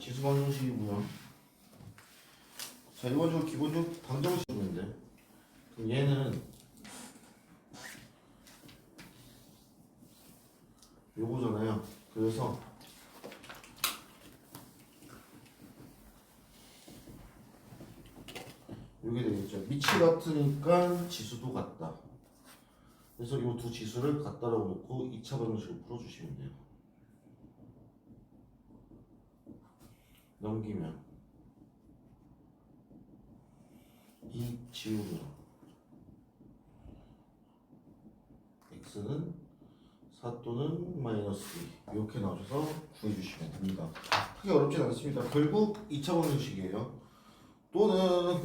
지수 방정식이고요. 자, 이건 기본적으로 방정식인데, 그럼 얘는 요거잖아요. 그래서 요게 되겠죠. 밑이 같으니까 지수도 같다. 그래서 이 두 지수를 같다라고 놓고 2차 방정식으로 풀어주시면 돼요. 넘기면 이 지우면 x는 4 또는 마이너스 2 이렇게 나오셔서 구해주시면 됩니다. 크게 어렵진 않습니다. 결국 2차 방정식이에요. 또는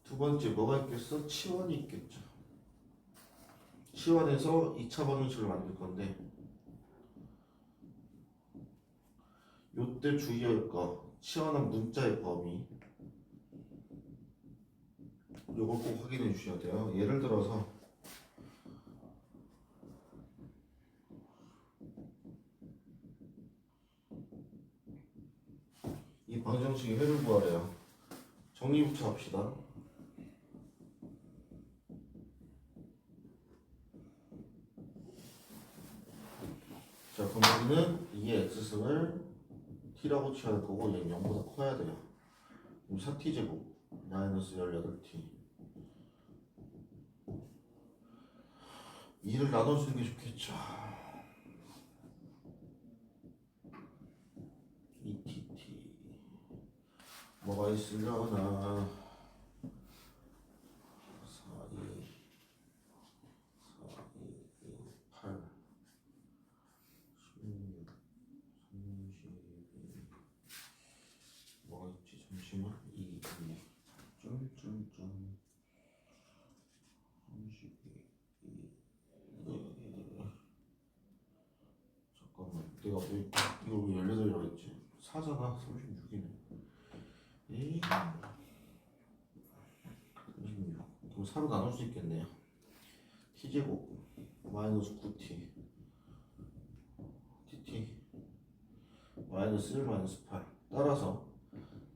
두 번째 뭐가 있겠어? 치원이 있겠죠. 치원에서 2차 방정식을 만들 건데 요때 주의할 거 치원한 문자의 범위 요걸 꼭 확인해 주셔야 돼요. 예를 들어서 이 방정식의 회를 구하래요. 정리부터 합시다. 자, 그럼 여기는 2의 x승을 t라고 취할 거고 얘는 0보다 커야 돼요. 그럼 4t제곱 마이너스 18t 2를 나눠주는 게 좋겠죠. 2tt 뭐가 있으려나 4, 2, 4, 2, 8 16 32 뭐가 있지? 잠시만 2, 2 쫀쫀쫀 32 잠깐만 내가 왜 이거 왜 18이라고 했지? 4잖아 36이네 에이 36 그럼 4로 나눌 수 있겠네요. t제곱 마이너스 9t tt 마이너스 1 마이너스 8 따라서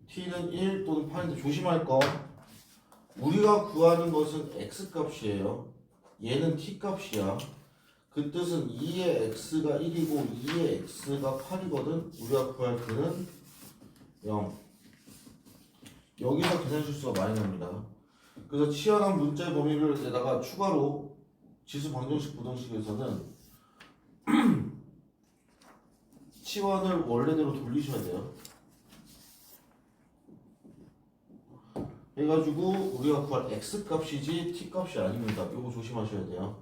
t는 1 또는 8인데 조심할 거 우리가 구하는 것은 x 값이에요. 얘는 t 값이야. 그 뜻은 2의 x가 1이고 2의 x가 8이거든. 우리가 구할 그는 0. 여기서 계산 실수가 많이 납니다. 그래서 치환한 문자의 범위를 내다가 추가로 지수 방정식 부등식에서는 치환을 원래대로 돌리셔야 돼요. 해가지고 우리가 구할 x 값이지 t 값이 아닙니다. 이거 조심하셔야 돼요.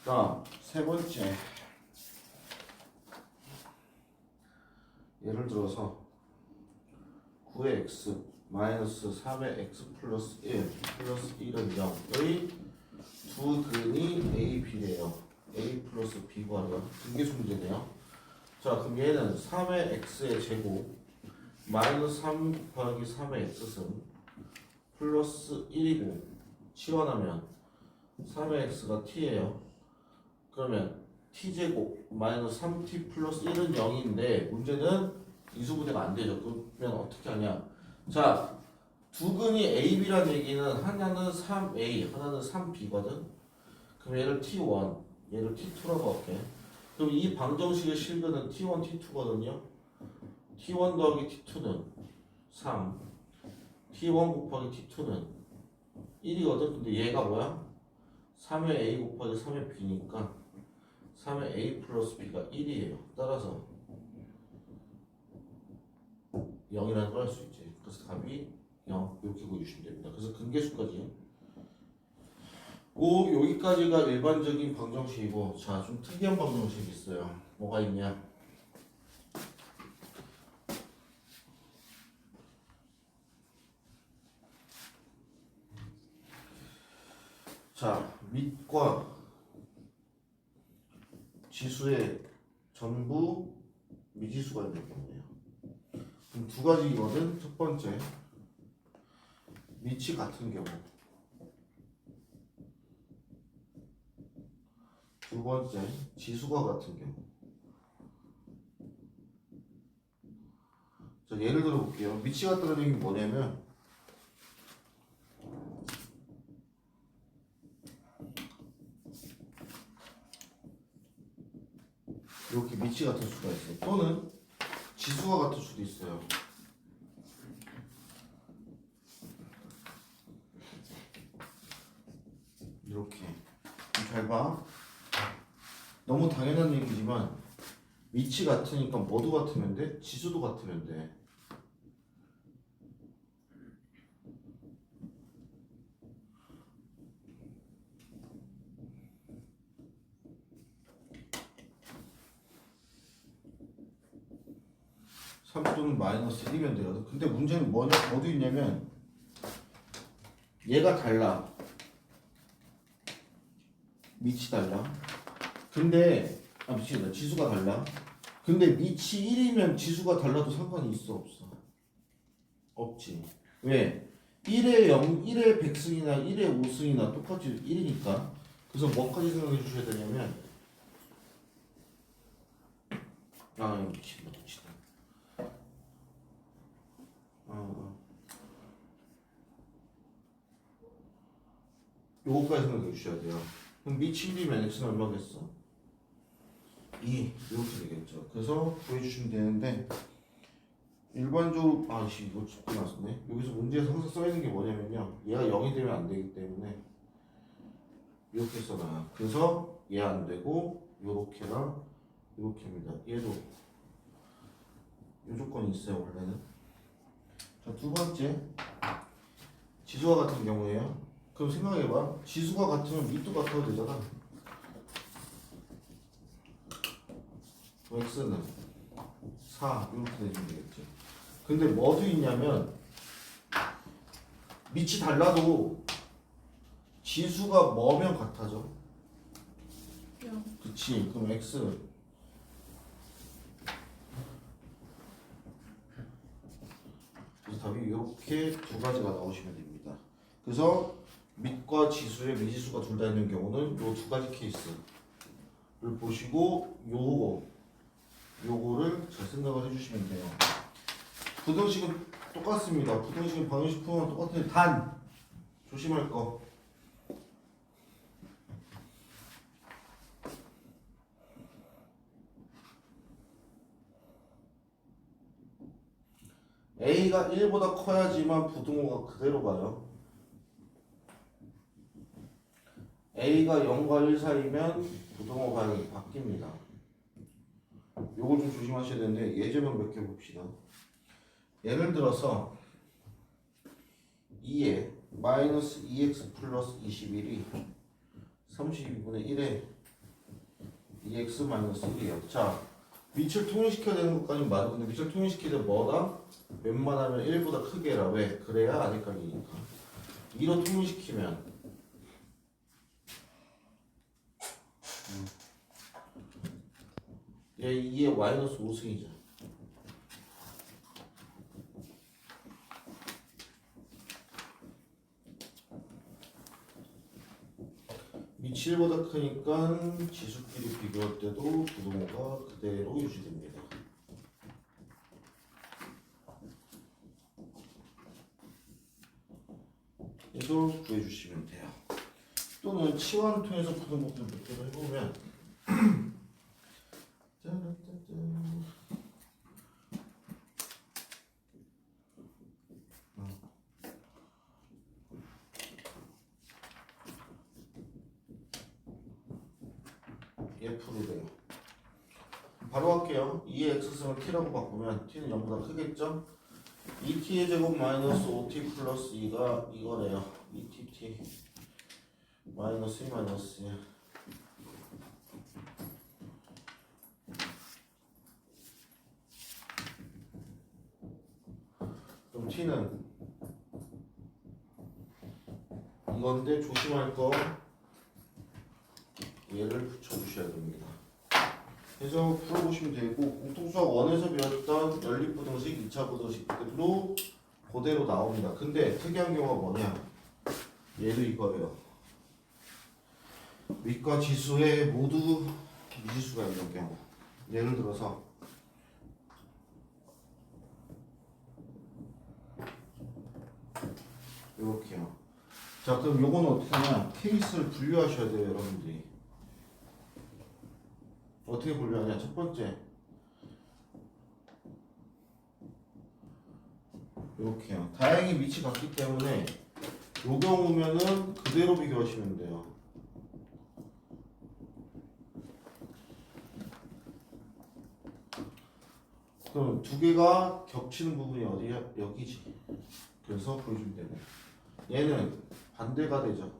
자, 세 번째 예를 들어서 9의 x 마이너스 3의 x 플러스 1 플러스 1은 0의 두 근이 a, b래요. a 플러스 b 구하래요. 등계수 문제네요. 자, 그럼 얘는 3의 x의 제곱 마이너스 3 곱하기 3의 x승 플러스 1이고 치환하면 3의 x가 t예요. 그러면 t제곱 마이너스 3t 플러스 1은 0인데 문제는 이수분해가 안 되죠. 그러면 어떻게 하냐? 자, 두 근이 a, b라는 얘기는 하나는 3a, 하나는 3b거든. 그럼 얘를 t1, 얘를 t2라고 할게. 그럼 이 방정식의 실근은 t1, t2거든요. t1 더하기 t2는 3, t1 곱하기 t2는 1이거든. 근데 얘가 뭐야? 3의 a 곱하기 3의 b니까 3의 a 플러스 b가 1이에요. 따라서 0이라는 걸 할 수 있지. 그래서 답이 0 이렇게 구해주시면 됩니다. 그래서 근계수까지 여기까지가 일반적인 방정식이고 자, 좀 특이한 방정식이 있어요. 뭐가 있냐? 자, 밑과 지수의 전부 미지수가 있는 경우예요. 그럼 두 가지거든. 첫 번째 밑이 같은 경우, 두 번째 지수가 같은 경우. 자, 예를 들어 볼게요. 미치가 떨어지는 게 뭐냐면 이렇게 미치 같은 수가 있어요. 또는 지수가 같은 수도 있어요. 이렇게. 잘 봐. 너무 당연한 얘기지만 미치 같으니까 뭐도 같으면 돼? 지수도 같으면 돼. 또는 마이너스 1이면 되거든. 근데 문제는 뭐도 있냐면 얘가 달라. 미치 달라. 근데 미치가 지수가 달라. 근데 미치 1이면 지수가 달라도 상관이 있어 없어? 없지. 왜? 1의 0, 1의 100승이나 1의 5승이나 똑같이 1이니까. 그래서 뭐까지 생각해 주셔야 되냐면 미친다. 요거까지 생각해 주셔야 돼요. 그럼 미치 1이면 x는 얼마겠어? 2 이렇게 되겠죠. 그래서 구해주시면 되는데 일반적으로 이거 짚고 나왔네. 여기서 문제에서 항상 써있는 게 뭐냐면요, 얘가 0이 되면 안 되기 때문에 이렇게 써놔요. 그래서 얘 안 되고 요렇게랑 요렇게입니다. 얘도 요 조건이 있어요 원래는. 자, 두 번째 지수와 같은 경우에요. 그럼 생각해봐. 지수가 같으면 밑도 같아도 되잖아. x는 4 이렇게 내주면 되겠지. 근데 뭐도 있냐면 밑이 달라도 지수가 뭐면 같아져? 그치. 그럼 x 그래서 답이 이렇게 두 가지가 나오시면 됩니다. 그래서 밑과 지수의 미지수가 둘 다 있는 경우는 이 두 가지 케이스를 보시고 요거를 잘 생각을 해주시면 돼요. 부등식은 똑같습니다. 부등식은 방정식 풀면 똑같은데 단 조심할 거. A가 1보다 커야지만 부등호가 그대로 가요. A가 0과 1 사이면 부등호 방향이 바뀝니다. 요걸 좀 조심하셔야 되는데 예제명 몇 개 봅시다. 예를 들어서 2에 마이너스 2x 플러스 21이 32분의 1에 2x 마이너스 1이에요. 자, 밑을 통일시켜야 되는 것까지 맞아. 근데 밑을 통일시키면 뭐다? 웬만하면 1보다 크게 해라. 왜? 그래야 안 헷갈리니까. 2로 통일시키면 얘 2의 마이너스 5승이죠. 밑이 1보다 크니까 지수끼리 비교할 때도 부등호가 그대로 유지됩니다. 이걸 구해주시면 돼요. 또는 치환을 통해서 푸는 것들 몇 개를 해보면 얘 풀이래요. 바로 할게요. 2의 x승을 t라고 바꾸면 t는 0보다 크겠죠? 2t의 제곱 마이너스 5t 플러스 2가 이거래요. 2tt 마이너스 2 마이너스 1. 그럼 t는 이건데 조심할 거 얘를 붙여주셔야 됩니다. 그래서 풀어보시면 되고 공통수학 1에서 배웠던 연립부등식, 2차 부등식들로 그대로 나옵니다. 근데 특이한 경우가 뭐냐? 얘도 이거예요. 밑과 지수에 모두 미지수가 있는 경우. 예를 들어서 요렇게요. 자, 그럼 요거는 어떻게 하냐? 케이스를 분류하셔야 돼요, 여러분들이. 어떻게 분류하냐? 첫 번째, 요렇게요. 다행히 밑이 같기 때문에 요 경우면은 그대로 비교하시면 돼요. 그럼 두 개가 겹치는 부분이 어디야? 여기지. 그래서 보여주면 되고. 얘는 반대가 되죠.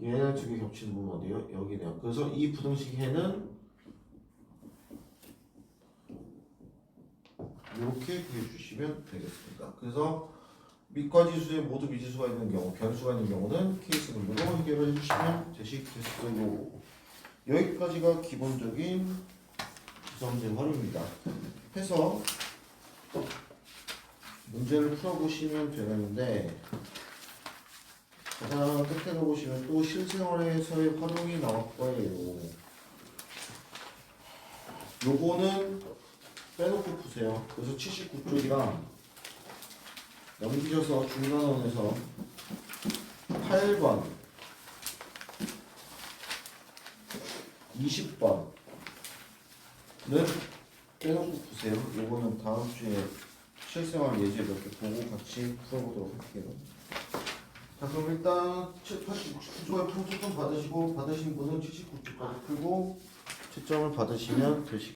얘는 두 개 겹치는 부분 어디요? 여기네요. 그래서 이 부등식 해는 이렇게 구해주시면 되겠습니다. 그래서 밑과 지수에 모두 미지수가 있는 경우, 변수가 있는 경우는 케이스 분류로 해결해 주시면 되시겠어요. 여기까지가 기본적인 기성제 활용입니다. 해서 문제를 풀어보시면 되는데, 가장 끝에 보시면 또 실생활에서의 활용이 나올 거예요. 요거는 빼놓고 푸세요. 그래서 79쪽이랑 넘기셔서 중간원에서 8번, 20번은 빼놓고 푸세요. 요거는 다음 주에 실생활 예제 몇 개 보고 같이 풀어보도록 할게요. 자, 그럼 일단 89쪽에 평점점 받으시고, 받으신 분은 79쪽까지 풀고 채점을 받으시면 되시겠습니다.